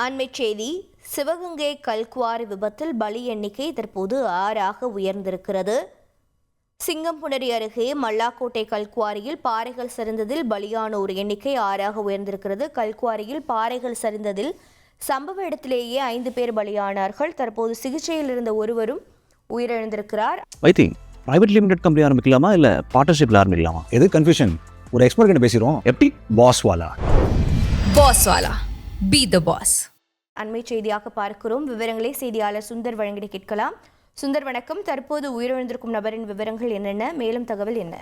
அண்மைச் செய்தி. சிவகங்கை கல்குவாரி விபத்தில் பலி எண்ணிக்கை தற்போது 6ஆக உயர்ந்திருக்கிறது. சிங்கம்புணரி அருகே மல்லாக்கோட்டை கல்குவாரியில் பாறைகள் சரிந்ததில் பலியானோர் எண்ணிக்கை 6ஆக உயர்ந்திருக்கிறது. கல்குவாரியில் பாறைகள் சரிந்ததில் சம்பவ இடத்திலேயே 5 பேர் பலியானார்கள். தற்போது சிகிச்சையில் இருந்த ஒருவரும் உயிரிழந்திருக்கிறார். பிரைவேட் லிமிடெட் கம்பெனி ஆரம்பிக்கலாமா இல்ல பார்ட்னர்ஷிப்ல ஆரம்பிக்கலாமா? எது கன்ஃபியூஷன்? ஒரு எக்ஸ்பர்ட் கிட்ட பேசிரோம். எப்படி? பாஸ்வாலா பி தி பாஸ். அண்மை செய்தியாக பார்க்கிறோம். விவரங்களை செய்தியாளர் சுந்தர் வழங்கிட கேட்கலாம். சுந்தர் வணக்கம். தற்போது உயிரிழந்திருக்கும் நபரின் விவரங்கள் என்னென்ன, மேலும் தகவல் என்ன?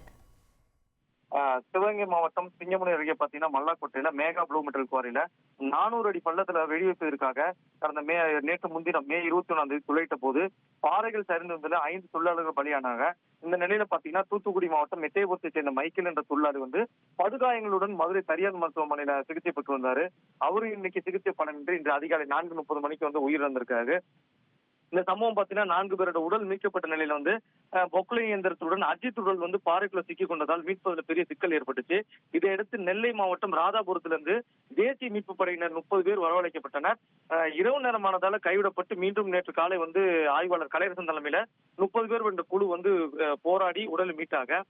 சிவகங்கை மாவட்டம் சிங்கமுனை அருகே பாத்தீங்கன்னா மல்லாக்கோட்டையில மேகா ப்ளூ மெட்டல் குவாரியில 400 அடி பள்ளத்துல வெடி வைப்பதற்காக கடந்த நேற்று முன்தினம் மே 21 துளையிட்ட போது பாறைகள் சரிந்ததுல 5 தொழிலாளர்கள் பலியானாங்க. இந்த நிலையில பாத்தீங்கன்னா தூத்துக்குடி மாவட்டம் எட்டயபுரத்தை சேர்ந்த மைக்கேல் என்ற தொழிலாளி படுகாயங்களுடன் மதுரை தனியார் மருத்துவமனையில சிகிச்சை பெற்று வந்தாரு. அவரு இன்னைக்கு சிகிச்சை பலனின்றி இன்று அதிகாலை 4:30 மணிக்கு உயிரிழந்திருக்காரு. இந்த சம்பவம் பாத்தீங்கன்னா 4 பேரோட உடல் மீட்கப்பட்ட நிலையில பொக்லை இயந்திரத்துடன் அஜித் உடல் பாறைக்குள்ள சிக்கி கொண்டதால் மீட்பதில் பெரிய சிக்கல் ஏற்பட்டுச்சு. இதையடுத்து நெல்லை மாவட்டம் ராதாபுரத்திலிருந்து தேசிய மீட்பு படையினர் 30 பேர் வரவழைக்கப்பட்டனர். இரவு நேரமானதால கைவிடப்பட்டு மீண்டும் நேற்று காலை ஆய்வாளர் கலையரசன் தலைமையில 30 பேர் கொண்ட குழு போராடி உடலை மீட்டாங்க.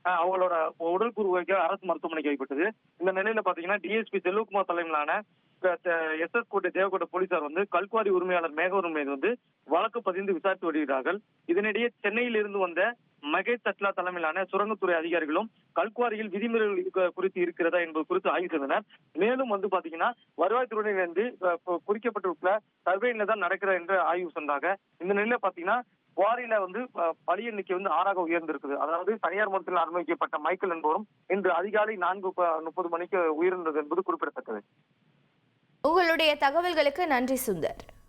அவங்களோட உடல் கூறு அரசு மருத்துவமனைக்கு கைப்பட்டது. இந்த நிலையில பாத்தீங்கன்னா டிஎஸ்பி செல்வகுமார் தலைமையிலான எஸ்எஸ் கோட்டை தேவகோட்டை போலீசார் கல்குவாரி உரிமையாளர் மேகவரும் மீது வழக்கு பதிந்து விசாரித்து வருகிறார்கள். இதனிடையே சென்னையில் இருந்து வந்த மகேஷ் தட்லா தலைமையிலான சுரங்கத்துறை அதிகாரிகளும் கல்குவாரியில் விதிமுறைகள் குறித்து இருக்கிறதா என்பது குறித்து ஆய்வு செய்தனர். மேலும் பாத்தீங்கன்னா வருவாய்த்துறையிலிருந்து குறிக்கப்பட்டிருக்கிற சர்வேல தான் நடக்கிறது என்று ஆய்வு சொன்னாங்க. இந்த நிலையில பாத்தீங்கன்னா குவாரியில பலி எண்ணிக்கை 6ஆக உயர்ந்திருக்குது. அதாவது தனியார் மருத்துவத்தில் அனுமதிக்கப்பட்ட மைக்கேல் என்பவரும் இன்று அதிகாலை 4:30 மணிக்கு உயிரிழந்தது என்பது குறிப்பிடத்தக்கது. உங்களுடைய தகவல்களுக்கு நன்றி சுந்தர்.